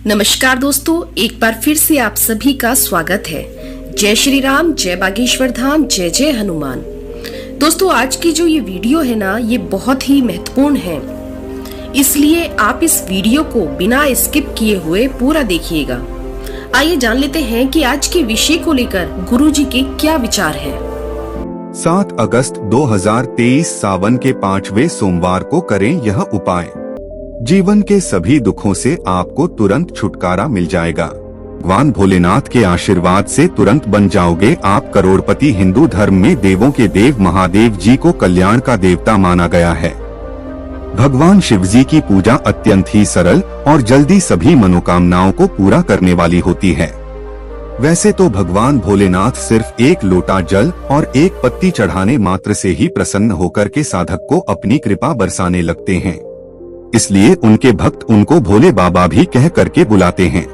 नमस्कार दोस्तों, एक बार फिर से आप सभी का स्वागत है। जय श्री राम, जय बागेश्वर धाम, जय जय हनुमान। दोस्तों, आज की जो ये वीडियो है ना, ये बहुत ही महत्वपूर्ण है, इसलिए आप इस वीडियो को बिना स्किप किए हुए पूरा देखिएगा। आइए जान लेते हैं कि आज के विषय को लेकर गुरुजी के क्या विचार हैं। 7 अगस्त 2023 सावन के 5वें सोमवार को करें यह उपाय। जीवन के सभी दुखों से आपको तुरंत छुटकारा मिल जाएगा। भगवान भोलेनाथ के आशीर्वाद से तुरंत बन जाओगे आप करोड़पति। हिंदू धर्म में देवों के देव महादेव जी को कल्याण का देवता माना गया है। भगवान शिव जी की पूजा अत्यंत ही सरल और जल्दी सभी मनोकामनाओं को पूरा करने वाली होती है। वैसे तो भगवान भोलेनाथ सिर्फ एक लोटा जल और एक पत्ती चढ़ाने मात्र से ही प्रसन्न होकर के साधक को अपनी कृपा बरसाने लगते हैं, इसलिए उनके भक्त उनको भोले बाबा भी कह करके बुलाते हैं।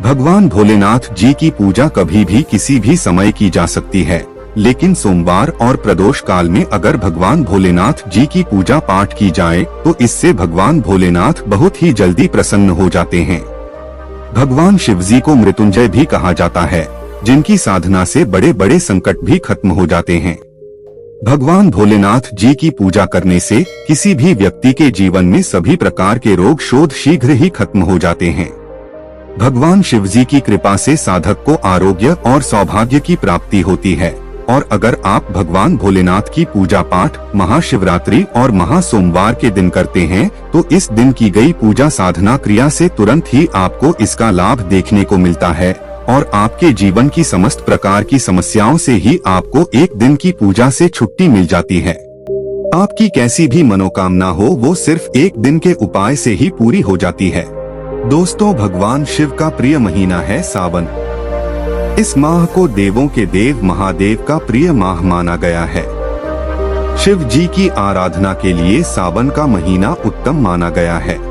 भगवान भोलेनाथ जी की पूजा कभी भी किसी भी समय की जा सकती है, लेकिन सोमवार और प्रदोष काल में अगर भगवान भोलेनाथ जी की पूजा पाठ की जाए तो इससे भगवान भोलेनाथ बहुत ही जल्दी प्रसन्न हो जाते हैं। भगवान शिव जी को मृत्युंजय भी कहा जाता है, जिनकी साधना से बड़े बड़े संकट भी खत्म हो जाते हैं। भगवान भोलेनाथ जी की पूजा करने से किसी भी व्यक्ति के जीवन में सभी प्रकार के रोग शोध शीघ्र ही खत्म हो जाते हैं। भगवान शिव जी की कृपा से साधक को आरोग्य और सौभाग्य की प्राप्ति होती है। और अगर आप भगवान भोलेनाथ की पूजा पाठ महाशिवरात्रि और महासोमवार के दिन करते हैं तो इस दिन की गई पूजा साधना क्रिया से तुरंत ही आपको इसका लाभ देखने को मिलता है और आपके जीवन की समस्त प्रकार की समस्याओं से ही आपको एक दिन की पूजा से छुट्टी मिल जाती है। आपकी कैसी भी मनोकामना हो वो सिर्फ एक दिन के उपाय से ही पूरी हो जाती है। दोस्तों, भगवान शिव का प्रिय महीना है सावन। इस माह को देवों के देव महादेव का प्रिय माह माना गया है। शिव जी की आराधना के लिए सावन का महीना उत्तम माना गया है।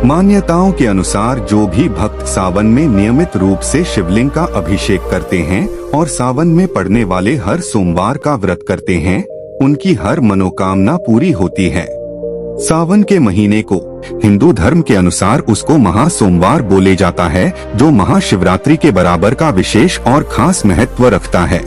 मान्यताओं के अनुसार जो भी भक्त सावन में नियमित रूप से शिवलिंग का अभिषेक करते हैं और सावन में पड़ने वाले हर सोमवार का व्रत करते हैं, उनकी हर मनोकामना पूरी होती है। सावन के महीने को हिंदू धर्म के अनुसार उसको महासोमवार बोले जाता है, जो महाशिवरात्रि के बराबर का विशेष और खास महत्व रखता है।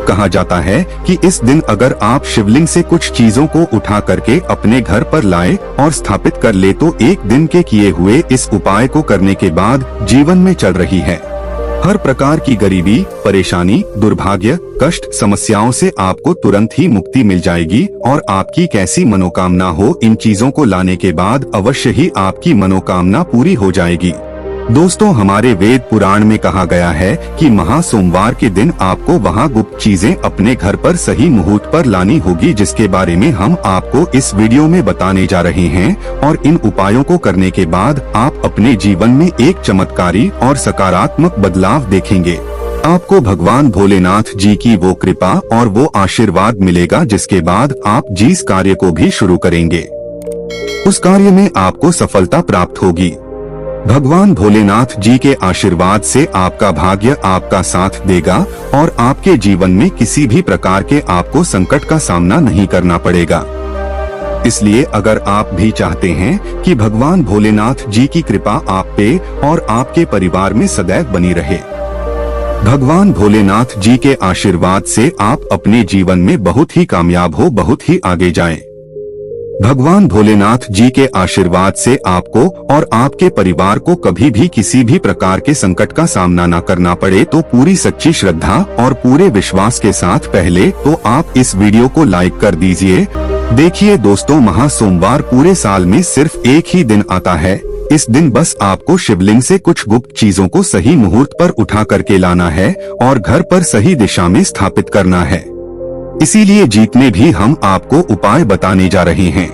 कहा जाता है कि इस दिन अगर आप शिवलिंग से कुछ चीजों को उठा करके अपने घर पर लाए और स्थापित कर ले तो एक दिन के किए हुए इस उपाय को करने के बाद जीवन में चल रही है हर प्रकार की गरीबी, परेशानी, दुर्भाग्य, कष्ट, समस्याओं से आपको तुरंत ही मुक्ति मिल जाएगी और आपकी कैसी मनोकामना हो इन चीजों को लाने के बाद अवश्य ही आपकी मनोकामना पूरी हो जाएगी। दोस्तों, हमारे वेद पुराण में कहा गया है कि महासोमवार के दिन आपको वहां गुप्त चीजें अपने घर पर सही मुहूर्त पर लानी होगी, जिसके बारे में हम आपको इस वीडियो में बताने जा रहे हैं। और इन उपायों को करने के बाद आप अपने जीवन में एक चमत्कारी और सकारात्मक बदलाव देखेंगे। आपको भगवान भोलेनाथ जी की वो कृपा और वो आशीर्वाद मिलेगा जिसके बाद आप जिस कार्य को भी शुरू करेंगे उस कार्य में आपको सफलता प्राप्त होगी। भगवान भोलेनाथ जी के आशीर्वाद से आपका भाग्य आपका साथ देगा और आपके जीवन में किसी भी प्रकार के आपको संकट का सामना नहीं करना पड़ेगा। इसलिए अगर आप भी चाहते हैं कि भगवान भोलेनाथ जी की कृपा आप पे और आपके परिवार में सदैव बनी रहे, भगवान भोलेनाथ जी के आशीर्वाद से आप अपने जीवन में बहुत ही कामयाब हो, बहुत ही आगे जाएं। भगवान भोलेनाथ जी के आशीर्वाद से आपको और आपके परिवार को कभी भी किसी भी प्रकार के संकट का सामना न करना पड़े, तो पूरी सच्ची श्रद्धा और पूरे विश्वास के साथ पहले तो आप इस वीडियो को लाइक कर दीजिए। देखिए दोस्तों, महासोमवार पूरे साल में सिर्फ एक ही दिन आता है। इस दिन बस आपको शिवलिंग से कुछ गुप्त चीजों को सही मुहूर्त पर उठा करके लाना है और घर पर सही दिशा में स्थापित करना है। इसीलिए जितने भी हम आपको उपाय बताने जा रहे हैं,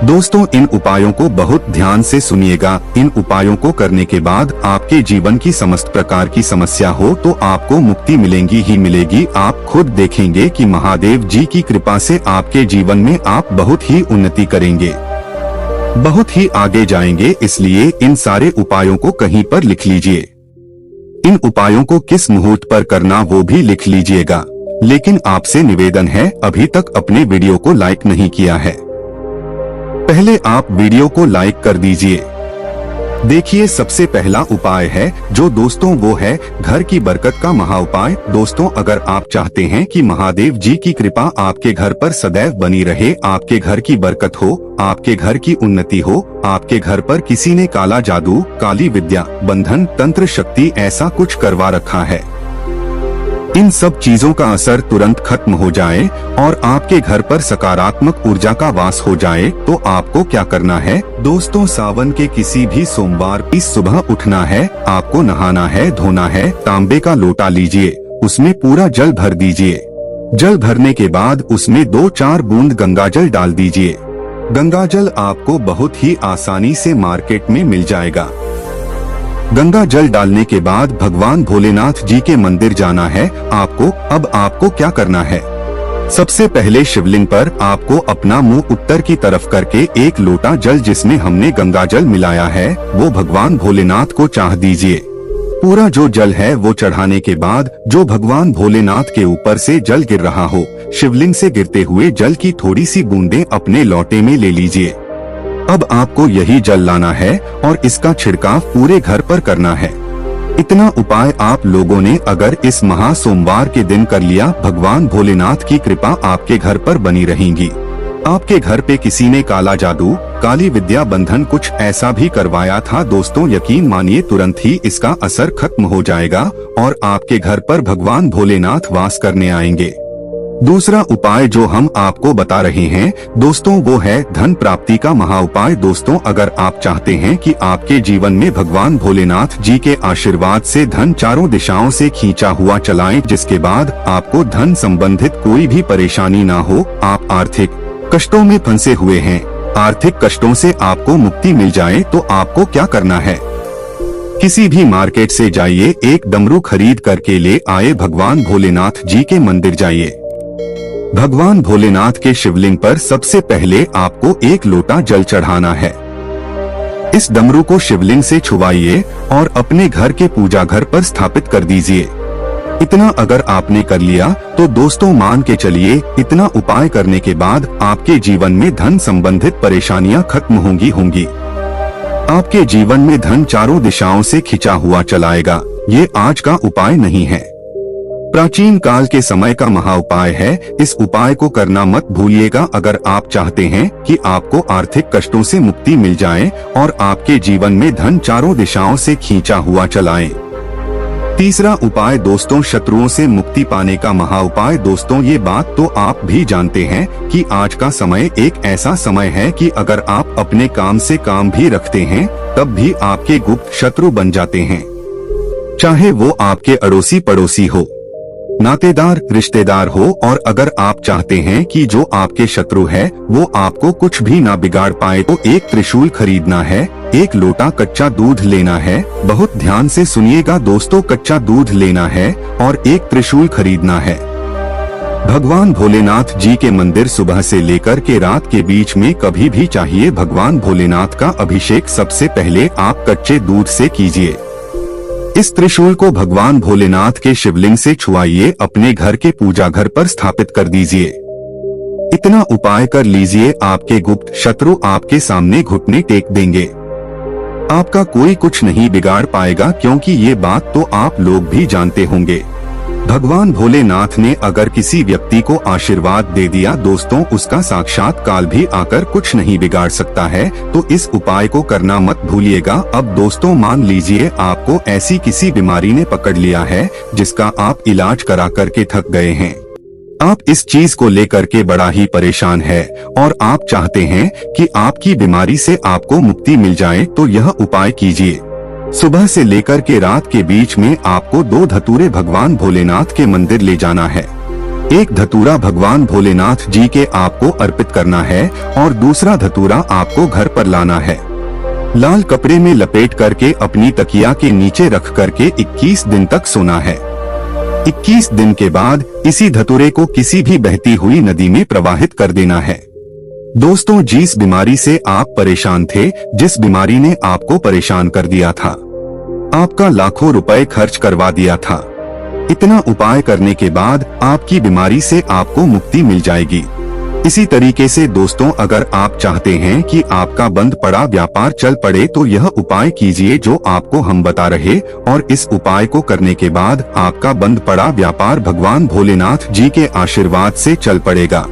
दोस्तों, इन उपायों को बहुत ध्यान से सुनिएगा। इन उपायों को करने के बाद आपके जीवन की समस्त प्रकार की समस्या हो तो आपको मुक्ति मिलेगी ही मिलेगी। आप खुद देखेंगे कि महादेव जी की कृपा से आपके जीवन में आप बहुत ही उन्नति करेंगे, बहुत ही आगे जाएंगे। इसलिए इन सारे उपायों को कहीं पर लिख लीजिए। इन उपायों को किस मुहूर्त पर करना वो भी लिख लीजिएगा। लेकिन आपसे निवेदन है, अभी तक अपने वीडियो को लाइक नहीं किया है, पहले आप वीडियो को लाइक कर दीजिए। देखिए, सबसे पहला उपाय है जो दोस्तों वो है घर की बरकत का महा उपाय। दोस्तों, अगर आप चाहते हैं कि महादेव जी की कृपा आपके घर पर सदैव बनी रहे, आपके घर की बरकत हो, आपके घर की उन्नति हो, आपके घर पर किसी ने काला जादू, काली विद्या, बंधन, तंत्र शक्ति ऐसा कुछ करवा रखा है, इन सब चीजों का असर तुरंत खत्म हो जाए और आपके घर पर सकारात्मक ऊर्जा का वास हो जाए, तो आपको क्या करना है दोस्तों, सावन के किसी भी सोमवार की सुबह उठना है, आपको नहाना है, धोना है, तांबे का लोटा लीजिए, उसमें पूरा जल भर दीजिए। जल भरने के बाद उसमें 2-4 बूंद गंगाजल डाल दीजिए। गंगाजल आपको बहुत ही आसानी से मार्केट में मिल जाएगा। गंगा जल डालने के बाद भगवान भोलेनाथ जी के मंदिर जाना है आपको। अब आपको क्या करना है, सबसे पहले शिवलिंग पर आपको अपना मुंह उत्तर की तरफ करके एक लोटा जल जिसमें हमने गंगा जल मिलाया है वो भगवान भोलेनाथ को चाह दीजिए। पूरा जो जल है वो चढ़ाने के बाद जो भगवान भोलेनाथ के ऊपर से जल गिर रहा हो, शिवलिंग से गिरते हुए जल की थोड़ी सी बूंदें अपने लोटे में ले लीजिए। अब आपको यही जल लाना है और इसका छिड़काव पूरे घर पर करना है। इतना उपाय आप लोगों ने अगर इस महा सोमवार के दिन कर लिया, भगवान भोलेनाथ की कृपा आपके घर पर बनी रहेगी। आपके घर पे किसी ने काला जादू, काली विद्या, बंधन कुछ ऐसा भी करवाया था दोस्तों, यकीन मानिए तुरंत ही इसका असर खत्म हो जाएगा और आपके घर पर भगवान भोलेनाथ वास करने आएंगे। दूसरा उपाय जो हम आपको बता रहे हैं दोस्तों वो है धन प्राप्ति का महा उपाय। दोस्तों, अगर आप चाहते हैं कि आपके जीवन में भगवान भोलेनाथ जी के आशीर्वाद से धन चारों दिशाओं से खींचा हुआ चलाएं, जिसके बाद आपको धन संबंधित कोई भी परेशानी ना हो, आप आर्थिक कष्टों में फंसे हुए हैं, आर्थिक कष्टों से आपको मुक्ति मिल जाए, तो आपको क्या करना है, किसी भी मार्केट से जाइए, एक डमरू खरीद करके ले आए, भगवान भोलेनाथ जी के मंदिर जाइए। भगवान भोलेनाथ के शिवलिंग पर सबसे पहले आपको एक लोटा जल चढ़ाना है। इस डमरू को शिवलिंग से छुवाइए और अपने घर के पूजा घर पर स्थापित कर दीजिए। इतना अगर आपने कर लिया तो दोस्तों मान के चलिए, इतना उपाय करने के बाद आपके जीवन में धन संबंधित परेशानियां खत्म होंगी। आपके जीवन में धन चारों दिशाओं से खिंचा हुआ चलाएगा। ये आज का उपाय नहीं है, प्राचीन काल के समय का महा उपाय है। इस उपाय को करना मत भूलिएगा अगर आप चाहते हैं कि आपको आर्थिक कष्टों से मुक्ति मिल जाए और आपके जीवन में धन चारों दिशाओं से खींचा हुआ चलाए। तीसरा उपाय दोस्तों, शत्रुओं से मुक्ति पाने का महा उपाय। दोस्तों, ये बात तो आप भी जानते हैं कि आज का समय एक ऐसा समय है कि अगर आप अपने काम से काम भी रखते हैं तब भी आपके गुप्त शत्रु बन जाते हैं, चाहे वो आपके अड़ोसी पड़ोसी हो, नातेदार, रिश्तेदार हो। और अगर आप चाहते हैं कि जो आपके शत्रु है वो आपको कुछ भी ना बिगाड़ पाए, तो एक त्रिशूल खरीदना है, एक लोटा कच्चा दूध लेना है। बहुत ध्यान से सुनिएगा दोस्तों, कच्चा दूध लेना है और एक त्रिशूल खरीदना है। भगवान भोलेनाथ जी के मंदिर सुबह से लेकर के रात के बीच में कभी भी चाहिए भगवान भोलेनाथ का अभिषेक सबसे पहले आप कच्चे दूध से कीजिए। इस त्रिशूल को भगवान भोलेनाथ के शिवलिंग से छुआइए, अपने घर के पूजा घर पर स्थापित कर दीजिए। इतना उपाय कर लीजिए, आपके गुप्त शत्रु आपके सामने घुटने टेक देंगे। आपका कोई कुछ नहीं बिगाड़ पाएगा, क्योंकि ये बात तो आप लोग भी जानते होंगे। भगवान भोलेनाथ ने अगर किसी व्यक्ति को आशीर्वाद दे दिया दोस्तों, उसका साक्षात काल भी आकर कुछ नहीं बिगाड़ सकता है। तो इस उपाय को करना मत भूलिएगा। अब दोस्तों मान लीजिए आपको ऐसी किसी बीमारी ने पकड़ लिया है जिसका आप इलाज करा करके थक गए हैं, आप इस चीज को लेकर के बड़ा ही परेशान है और आप चाहते हैं कि आपकी बीमारी से आपको मुक्ति मिल जाए, तो यह उपाय कीजिए। सुबह से लेकर के रात के बीच में आपको 2 धतूरे भगवान भोलेनाथ के मंदिर ले जाना है। एक धतूरा भगवान भोलेनाथ जी के आपको अर्पित करना है और दूसरा धतूरा आपको घर पर लाना है। लाल कपड़े में लपेट करके अपनी तकिया के नीचे रख करके 21 दिन तक सोना है। 21 दिन के बाद इसी धतूरे को किसी भी बहती हुई नदी में प्रवाहित कर देना है। दोस्तों, जिस बीमारी से आप परेशान थे, जिस बीमारी ने आपको परेशान कर दिया था, आपका लाखों रुपए खर्च करवा दिया था, इतना उपाय करने के बाद आपकी बीमारी से आपको मुक्ति मिल जाएगी। इसी तरीके से दोस्तों, अगर आप चाहते हैं कि आपका बंद पड़ा व्यापार चल पड़े तो यह उपाय कीजिए जो आपको हम बता रहे, और इस उपाय को करने के बाद आपका बंद पड़ा व्यापार भगवान भोलेनाथ जी के आशीर्वाद से चल पड़ेगा।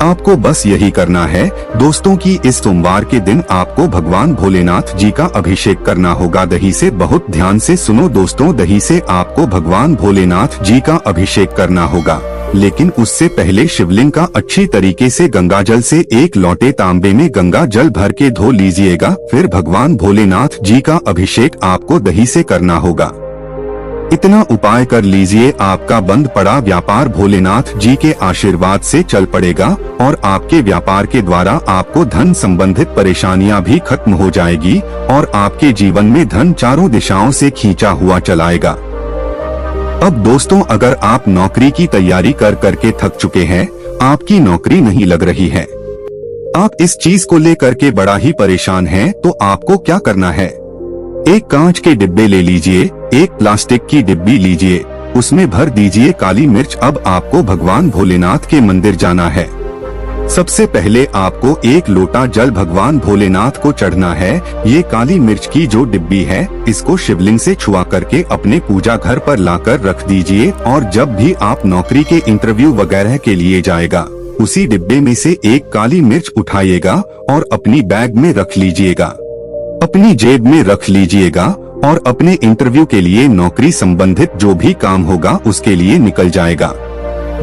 आपको बस यही करना है दोस्तों कि इस सोमवार के दिन आपको भगवान भोलेनाथ जी का अभिषेक करना होगा दही से। बहुत ध्यान से सुनो दोस्तों, दही से आपको भगवान भोलेनाथ जी का अभिषेक करना होगा, लेकिन उससे पहले शिवलिंग का अच्छी तरीके से गंगा जल से एक लोटे तांबे में गंगा जल भर के धो लीजिएगा। फिर भगवान भोलेनाथ जी का अभिषेक आपको दही से करना होगा। इतना उपाय कर लीजिए, आपका बंद पड़ा व्यापार भोलेनाथ जी के आशीर्वाद से चल पड़ेगा और आपके व्यापार के द्वारा आपको धन संबंधित परेशानियां भी खत्म हो जाएगी और आपके जीवन में धन चारों दिशाओं से खींचा हुआ चलाएगा। अब दोस्तों, अगर आप नौकरी की तैयारी कर करके थक चुके हैं, आपकी नौकरी नहीं लग रही है, आप इस चीज को लेकर के बड़ा ही परेशान हैं, तो आपको क्या करना है? एक कांच के डिब्बे ले लीजिए, एक प्लास्टिक की डिब्बी लीजिए, उसमें भर दीजिए काली मिर्च। अब आपको भगवान भोलेनाथ के मंदिर जाना है। सबसे पहले आपको एक लोटा जल भगवान भोलेनाथ को चढ़ना है। ये काली मिर्च की जो डिब्बी है, इसको शिवलिंग से छुआ करके अपने पूजा घर पर लाकर रख दीजिए, और जब भी आप नौकरी के इंटरव्यू वगैरह के लिए जाएगा, उसी डिब्बे में से एक काली मिर्च उठाइएगा और अपनी बैग में रख लीजिएगा, अपनी जेब में रख लीजिएगा, और अपने इंटरव्यू के लिए नौकरी संबंधित जो भी काम होगा उसके लिए निकल जाएगा।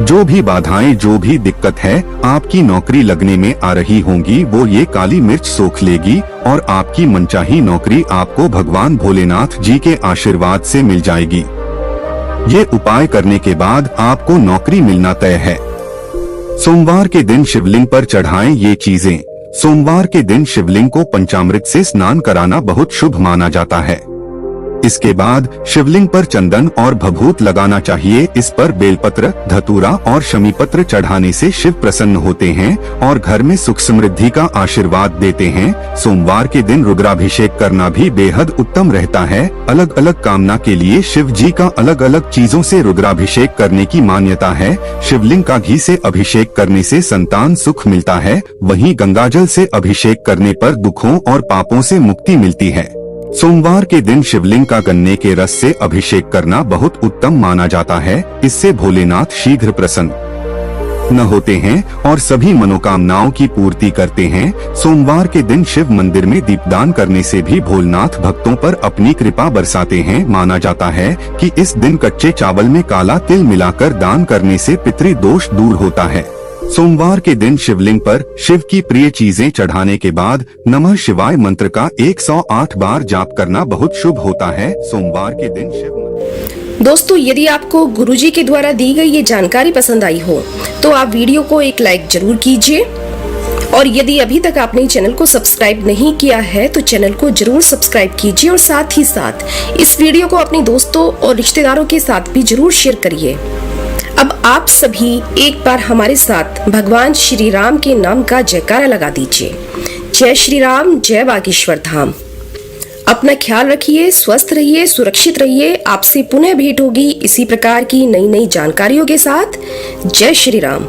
जो भी बाधाएं, जो भी दिक्कत है आपकी नौकरी लगने में आ रही होंगी, वो ये काली मिर्च सोख लेगी और आपकी मनचाही नौकरी आपको भगवान भोलेनाथ जी के आशीर्वाद से मिल जाएगी। ये उपाय करने के बाद आपको नौकरी मिलना तय है। सोमवार के दिन शिवलिंग पर चढ़ाएं ये चीजें। सोमवार के दिन शिवलिंग को पंचामृत से स्नान कराना बहुत शुभ माना जाता है। इसके बाद शिवलिंग पर चंदन और भभूत लगाना चाहिए। इस पर बेलपत्र, धतूरा और शमी पत्र चढ़ाने से शिव प्रसन्न होते हैं और घर में सुख समृद्धि का आशीर्वाद देते हैं। सोमवार के दिन रुद्राभिषेक करना भी बेहद उत्तम रहता है। अलग अलग कामना के लिए शिव जी का अलग अलग चीजों से रुद्राभिषेक करने की मान्यता है। शिवलिंग का घी से अभिषेक करने से संतान सुख मिलता है, वहीं गंगाजल से अभिषेक करने पर दुखों और पापों से मुक्ति मिलती है। सोमवार के दिन शिवलिंग का गन्ने के रस से अभिषेक करना बहुत उत्तम माना जाता है। इससे भोलेनाथ शीघ्र प्रसन्न होते हैं और सभी मनोकामनाओं की पूर्ति करते हैं। सोमवार के दिन शिव मंदिर में दीपदान करने से भी भोलेनाथ भक्तों पर अपनी कृपा बरसाते हैं। माना जाता है कि इस दिन कच्चे चावल में काला तिल मिलाकर दान करने से पितृदोष दूर होता है। सोमवार के दिन शिवलिंग पर शिव की प्रिय चीजें चढ़ाने के बाद नमः शिवाय मंत्र का 108 बार जाप करना बहुत शुभ होता है। सोमवार के दिन शिव। दोस्तों, यदि आपको गुरुजी के द्वारा दी गई ये जानकारी पसंद आई हो तो आप वीडियो को एक लाइक जरूर कीजिए, और यदि अभी तक आपने चैनल को सब्सक्राइब नहीं किया है तो चैनल को जरूर सब्सक्राइब कीजिए, और साथ ही साथ इस वीडियो को अपने दोस्तों और रिश्तेदारों के साथ भी जरूर शेयर करिए। अब आप सभी एक बार हमारे साथ भगवान श्री राम के नाम का जयकारा लगा दीजिए। जय श्री राम, जय बागेश्वर धाम। अपना ख्याल रखिए, स्वस्थ रहिए, सुरक्षित रहिए। आपसे पुनः भेंट होगी इसी प्रकार की नई नई जानकारियों के साथ। जय श्री राम।